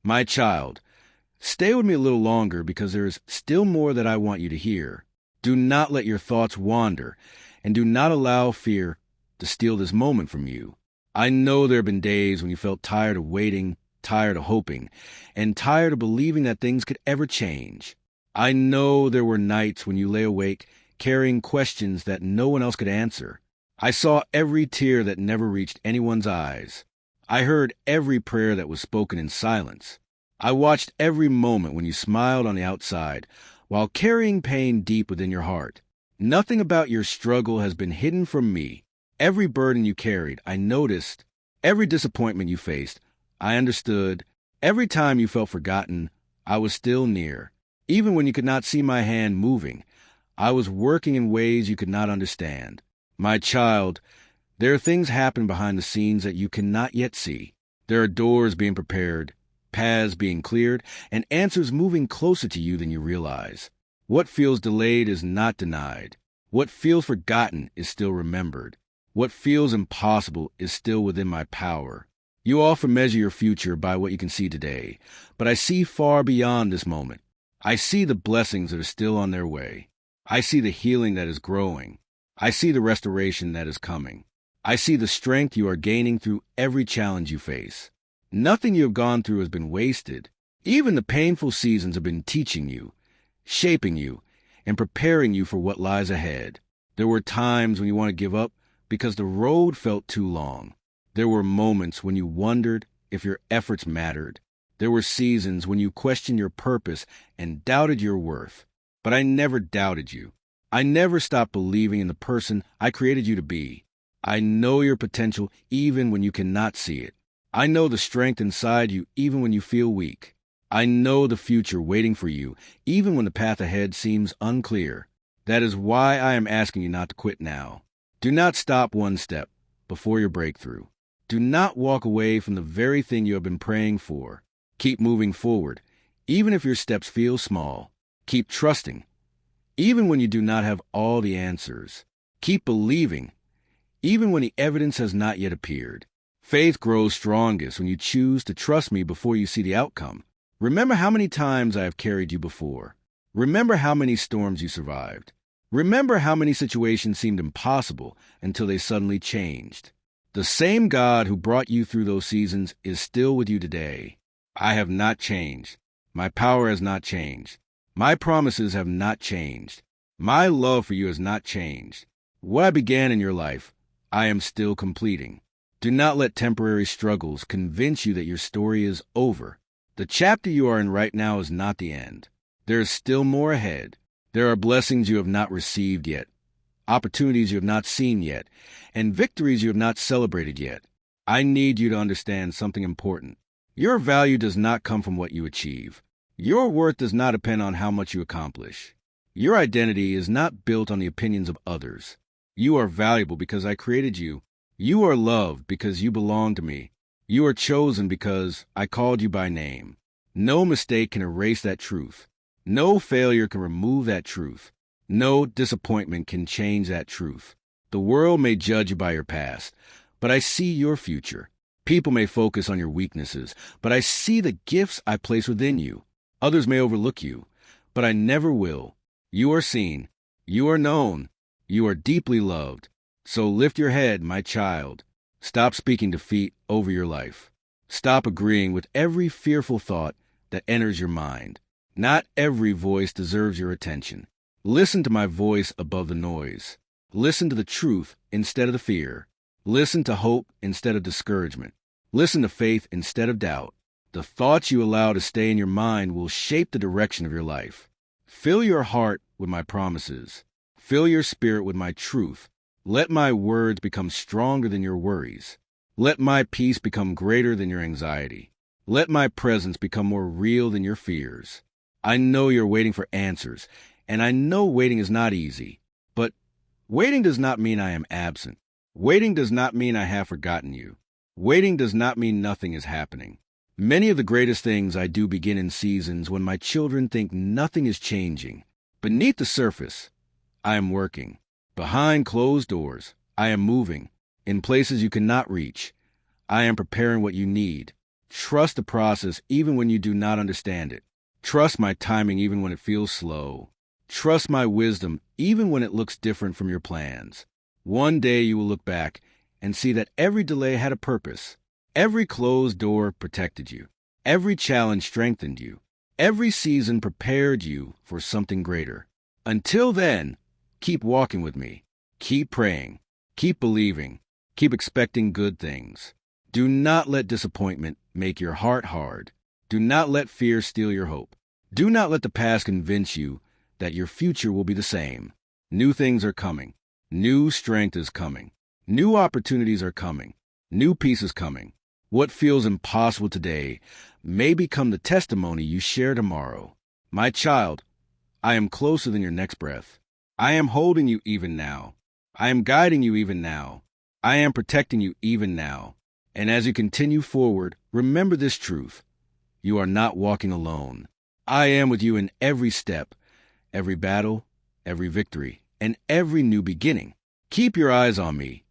My child, stay with me a little longer because there is still more that I want you to hear. Do not let your thoughts wander, and do not allow fear to steal this moment from you. I know there have been days when you felt tired of waiting, tired of hoping, and tired of believing that things could ever change. I know there were nights when you lay awake, carrying questions that no one else could answer. I saw every tear that never reached anyone's eyes. I heard every prayer that was spoken in silence. I watched every moment when you smiled on the outside, while carrying pain deep within your heart. Nothing about your struggle has been hidden from me. Every burden you carried, I noticed. Every disappointment you faced, I understood. Every time you felt forgotten, I was still near. Even when you could not see my hand moving, I was working in ways you could not understand. My child, there are things happening behind the scenes that you cannot yet see. There are doors being prepared, paths being cleared, and answers moving closer to you than you realize. What feels delayed is not denied. What feels forgotten is still remembered. What feels impossible is still within my power. You often measure your future by what you can see today, but I see far beyond this moment. I see the blessings that are still on their way. I see the healing that is growing. I see the restoration that is coming. I see the strength you are gaining through every challenge you face. Nothing you have gone through has been wasted. Even the painful seasons have been teaching you, shaping you, and preparing you for what lies ahead. There were times when you wanted to give up because the road felt too long. There were moments when you wondered if your efforts mattered. There were seasons when you questioned your purpose and doubted your worth. But I never doubted you. I never stopped believing in the person I created you to be. I know your potential even when you cannot see it. I know the strength inside you even when you feel weak. I know the future waiting for you even when the path ahead seems unclear. That is why I am asking you not to quit now. Do not stop one step before your breakthrough. Do not walk away from the very thing you have been praying for. Keep moving forward, even if your steps feel small. Keep trusting, even when you do not have all the answers. Keep believing, even when the evidence has not yet appeared. Faith grows strongest when you choose to trust me before you see the outcome. Remember how many times I have carried you before. Remember how many storms you survived. Remember how many situations seemed impossible until they suddenly changed. The same God who brought you through those seasons is still with you today. I have not changed. My power has not changed. My promises have not changed. My love for you has not changed. What I began in your life, I am still completing. Do not let temporary struggles convince you that your story is over. The chapter you are in right now is not the end. There is still more ahead. There are blessings you have not received yet, opportunities you have not seen yet, and victories you have not celebrated yet. I need you to understand something important. Your value does not come from what you achieve. Your worth does not depend on how much you accomplish. Your identity is not built on the opinions of others. You are valuable because I created you. You are loved because you belong to me. You are chosen because I called you by name. No mistake can erase that truth. No failure can remove that truth. No disappointment can change that truth. The world may judge you by your past, but I see your future. People may focus on your weaknesses, but I see the gifts I place within you. Others may overlook you, but I never will. You are seen. You are known. You are deeply loved. So lift your head, my child. Stop speaking defeat over your life. Stop agreeing with every fearful thought that enters your mind. Not every voice deserves your attention. Listen to my voice above the noise. Listen to the truth instead of the fear. Listen to hope instead of discouragement. Listen to faith instead of doubt. The thoughts you allow to stay in your mind will shape the direction of your life. Fill your heart with my promises. Fill your spirit with my truth. Let my words become stronger than your worries. Let my peace become greater than your anxiety. Let my presence become more real than your fears. I know you're waiting for answers, and I know waiting is not easy. But waiting does not mean I am absent. Waiting does not mean I have forgotten you. Waiting does not mean nothing is happening. Many of the greatest things I do begin in seasons when my children think nothing is changing. Beneath the surface, I am working. Behind closed doors, I am moving. In places you cannot reach, I am preparing what you need. Trust the process even when you do not understand it. Trust my timing even when it feels slow. Trust my wisdom even when it looks different from your plans. One day you will look back and see that every delay had a purpose. Every closed door protected you. Every challenge strengthened you. Every season prepared you for something greater. Until then, keep walking with me. Keep praying. Keep believing. Keep expecting good things. Do not let disappointment make your heart hard. Do not let fear steal your hope. Do not let the past convince you that your future will be the same. New things are coming. New strength is coming. New opportunities are coming. New peace is coming. What feels impossible today may become the testimony you share tomorrow. My child, I am closer than your next breath. I am holding you even now. I am guiding you even now. I am protecting you even now. And as you continue forward, remember this truth. You are not walking alone. I am with you in every step, every battle, every victory, and every new beginning. Keep your eyes on me.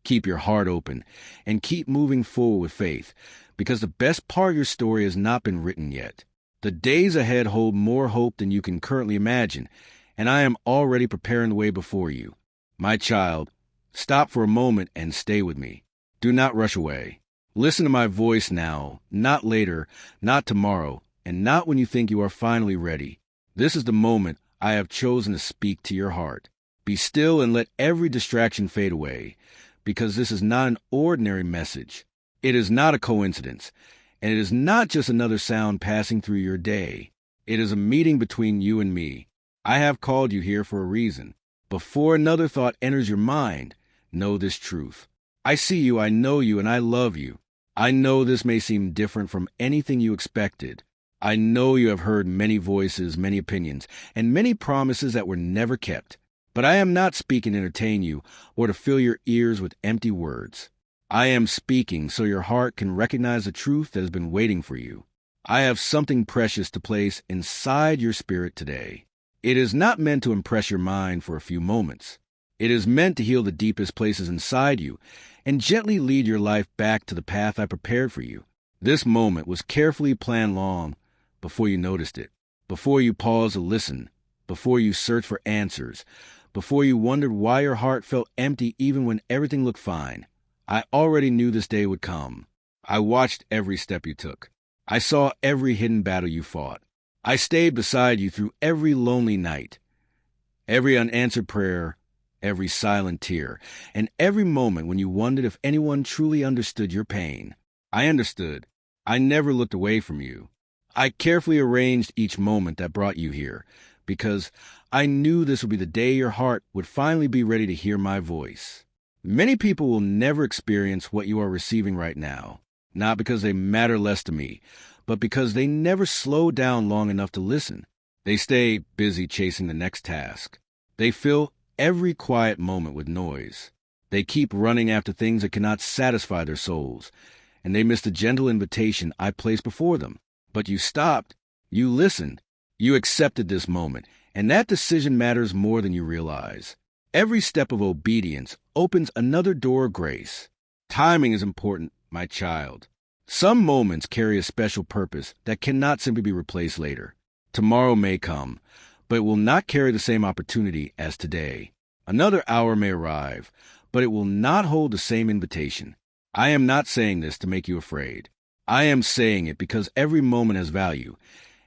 Keep your heart open, and keep moving forward with faith, because the best part of your story has not been written yet. The days ahead hold more hope than you can currently imagine, and I am already preparing the way before you. My child, stop for a moment and stay with me. Do not rush away. Listen to my voice now, not later, not tomorrow, and not when you think you are finally ready. This is the moment I have chosen to speak to your heart. Be still and let every distraction fade away, because this is not an ordinary message. It is not a coincidence, and it is not just another sound passing through your day. It is a meeting between you and me. I have called you here for a reason. Before another thought enters your mind, know this truth. I see you, I know you, and I love you. I know this may seem different from anything you expected. I know you have heard many voices, many opinions, and many promises that were never kept. But I am not speaking to entertain you or to fill your ears with empty words. I am speaking so your heart can recognize the truth that has been waiting for you. I have something precious to place inside your spirit today. It is not meant to impress your mind for a few moments. It is meant to heal the deepest places inside you and gently lead your life back to the path I prepared for you. This moment was carefully planned long before you noticed it, before you paused to listen, before you searched for answers, before you wondered why your heart felt empty even when everything looked fine. I already knew this day would come. I watched every step you took. I saw every hidden battle you fought. I stayed beside you through every lonely night, every unanswered prayer, every silent tear, and every moment when you wondered if anyone truly understood your pain. I understood. I never looked away from you. I carefully arranged each moment that brought you here, because I knew this would be the day your heart would finally be ready to hear my voice. Many people will never experience what you are receiving right now, not because they matter less to me, but because they never slow down long enough to listen. They stay busy chasing the next task. They fill every quiet moment with noise. They keep running after things that cannot satisfy their souls, and they miss the gentle invitation I placed before them. But you stopped. You listened. You accepted this moment, and that decision matters more than you realize. Every step of obedience opens another door of grace. Timing is important, my child. Some moments carry a special purpose that cannot simply be replaced later. Tomorrow may come, but it will not carry the same opportunity as today. Another hour may arrive, but it will not hold the same invitation. I am not saying this to make you afraid. I am saying it because every moment has value,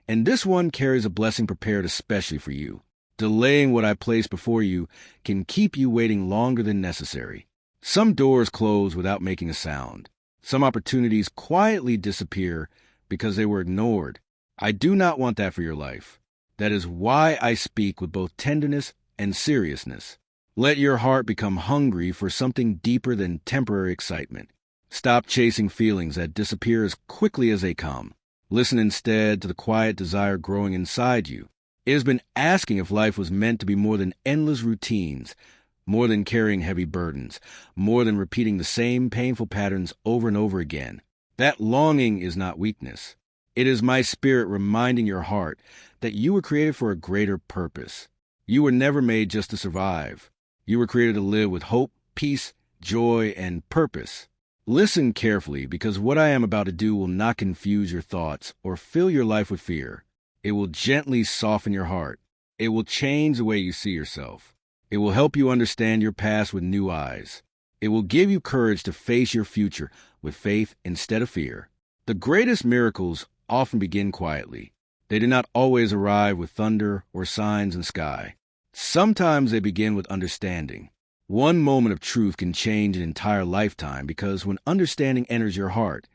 and this one carries a blessing prepared especially for you. Delaying what I place before you can keep you waiting longer than necessary. Some doors close without making a sound. Some opportunities quietly disappear because they were ignored. I do not want that for your life. That is why I speak with both tenderness and seriousness. Let your heart become hungry for something deeper than temporary excitement. Stop chasing feelings that disappear as quickly as they come. Listen instead to the quiet desire growing inside you. It has been asking if life was meant to be more than endless routines, more than carrying heavy burdens, more than repeating the same painful patterns over and over again. That longing is not weakness. It is my spirit reminding your heart that you were created for a greater purpose. You were never made just to survive. You were created to live with hope, peace, joy, and purpose. Listen carefully, because what I am about to do will not confuse your thoughts or fill your life with fear. It will gently soften your heart. It will change the way you see yourself. It will help you understand your past with new eyes. It will give you courage to face your future with faith instead of fear. The greatest miracles often begin quietly. They do not always arrive with thunder or signs in the sky. Sometimes they begin with understanding. One moment of truth can change an entire lifetime, because when understanding enters your heart,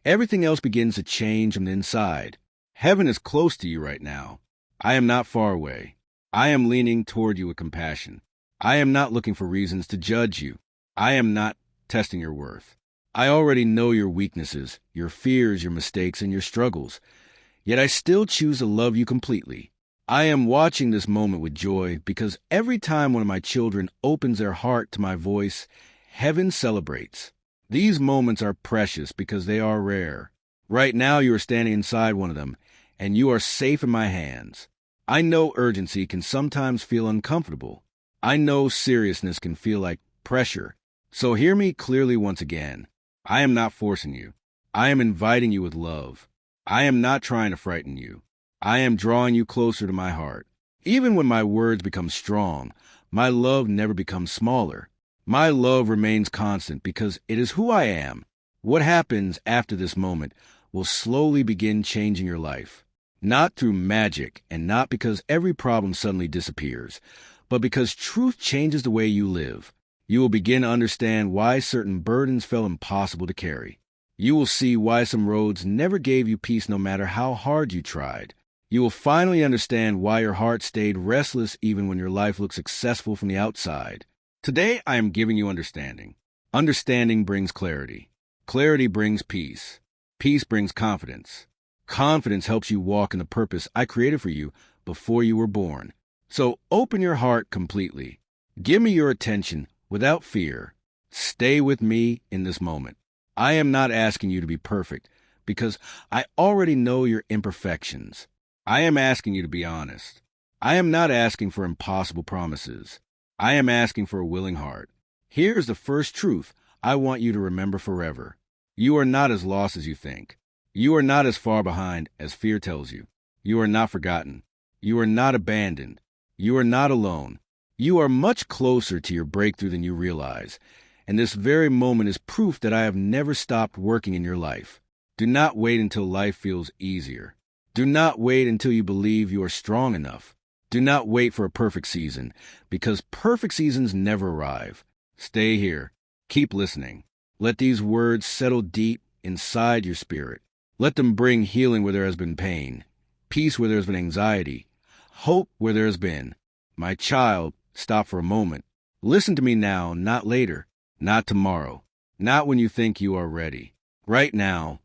everything else begins to change from the inside. Heaven is close to you right now. I am not far away. I am leaning toward you with compassion. I am not looking for reasons to judge you. I am not testing your worth. I already know your weaknesses, your fears, your mistakes, and your struggles. Yet I still choose to love you completely. I am watching this moment with joy, because every time one of my children opens their heart to my voice, heaven celebrates. These moments are precious because they are rare. Right now you are standing inside one of them, and you are safe in my hands. I know urgency can sometimes feel uncomfortable. I know seriousness can feel like pressure. So hear me clearly once again. I am not forcing you. I am inviting you with love. I am not trying to frighten you. I am drawing you closer to my heart. Even when my words become strong, my love never becomes smaller. My love remains constant, because it is who I am. What happens after this moment will slowly begin changing your life. Not through magic, and not because every problem suddenly disappears, but because truth changes the way you live. You will begin to understand why certain burdens felt impossible to carry. You will see why some roads never gave you peace no matter how hard you tried. You will finally understand why your heart stayed restless even when your life looked successful from the outside. Today, I am giving you understanding. Understanding brings clarity. Clarity brings peace. Peace brings confidence. Confidence helps you walk in the purpose I created for you before you were born. So open your heart completely. Give me your attention without fear. Stay with me in this moment. I am not asking you to be perfect, because I already know your imperfections. I am asking you to be honest. I am not asking for impossible promises. I am asking for a willing heart. Here's the first truth I want you to remember forever. You are not as lost as you think. You are not as far behind as fear tells you. You are not forgotten. You are not abandoned. You are not alone. You are much closer to your breakthrough than you realize. And this very moment is proof that I have never stopped working in your life. Do not wait until life feels easier. Do not wait until you believe you are strong enough. Do not wait for a perfect season, because perfect seasons never arrive. Stay here. Keep listening. Let these words settle deep inside your spirit. Let them bring healing where there has been pain, peace where there has been anxiety, hope where there has been. My child, stop for a moment. Listen to me now, not later, not tomorrow, not when you think you are ready. Right now,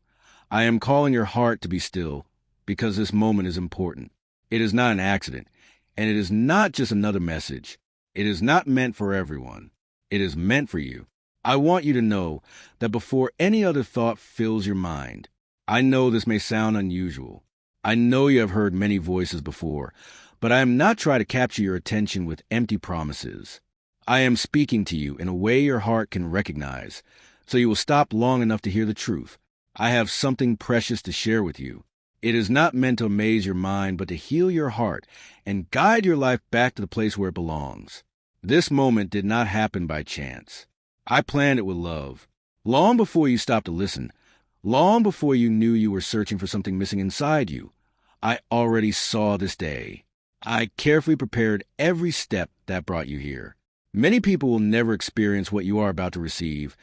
I am calling your heart to be still, because this moment is important. It is not an accident, and it is not just another message. It is not meant for everyone. It is meant for you. I want you to know that before any other thought fills your mind, I know this may sound unusual. I know you have heard many voices before, but I am not trying to capture your attention with empty promises. I am speaking to you in a way your heart can recognize, so you will stop long enough to hear the truth. I have something precious to share with you. It is not meant to amaze your mind, but to heal your heart and guide your life back to the place where it belongs. This moment did not happen by chance. I planned it with love. Long before you stopped to listen, long before you knew you were searching for something missing inside you, I already saw this day. I carefully prepared every step that brought you here. Many people will never experience what you are about to receive,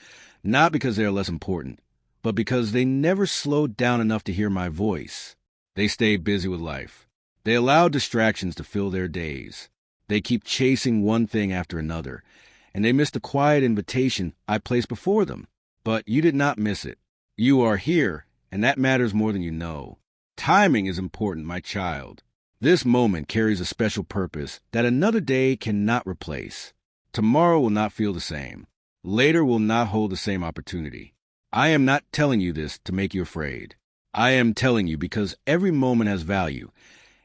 not because they are less important, but because they never slowed down enough to hear my voice. They stay busy with life. They allow distractions to fill their days. They keep chasing one thing after another, and they miss the quiet invitation I placed before them. But you did not miss it. You are here, and that matters more than you know. Timing is important, my child. This moment carries a special purpose that another day cannot replace. Tomorrow will not feel the same. Later will not hold the same opportunity. I am not telling you this to make you afraid. I am telling you because every moment has value,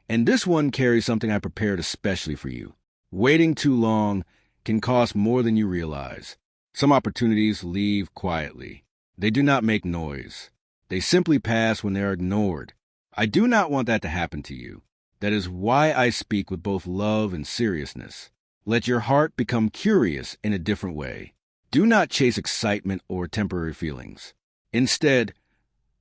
and this one carries something I prepared especially for you. Waiting too long can cost more than you realize. Some opportunities leave quietly. They do not make noise. They simply pass when they are ignored. I do not want that to happen to you. That is why I speak with both love and seriousness. Let your heart become curious in a different way. Do not chase excitement or temporary feelings. Instead,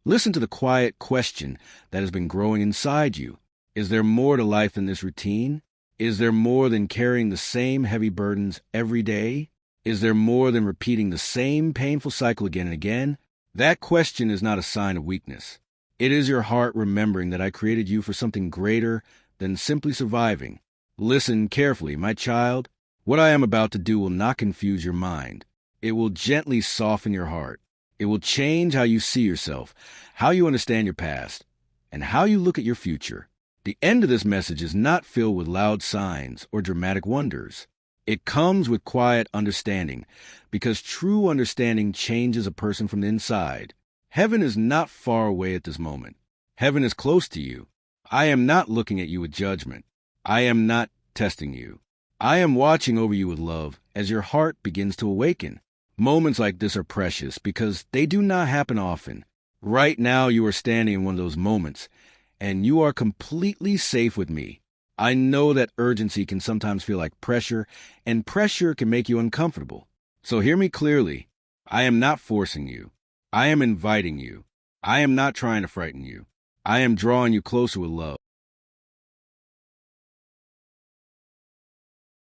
listen to the quiet question that has been growing inside you. Is there more to life than this routine? Is there more than carrying the same heavy burdens every day? Is there more than repeating the same painful cycle again and again? That question is not a sign of weakness. It is your heart remembering that I created you for something greater than simply surviving. Listen carefully, my child. What I am about to do will not confuse your mind. It will gently soften your heart. It will change how you see yourself, how you understand your past, and how you look at your future. The end of this message is not filled with loud signs or dramatic wonders. It comes with quiet understanding, because true understanding changes a person from the inside. Heaven is not far away at this moment. Heaven is close to you. I am not looking at you with judgment. I am not testing you. I am watching over you with love as your heart begins to awaken. Moments like this are precious because they do not happen often. Right now you are standing in one of those moments, and you are completely safe with me. I know that urgency can sometimes feel like pressure, and pressure can make you uncomfortable. So hear me clearly. I am not forcing you. I am inviting you. I am not trying to frighten you. I am drawing you closer with love.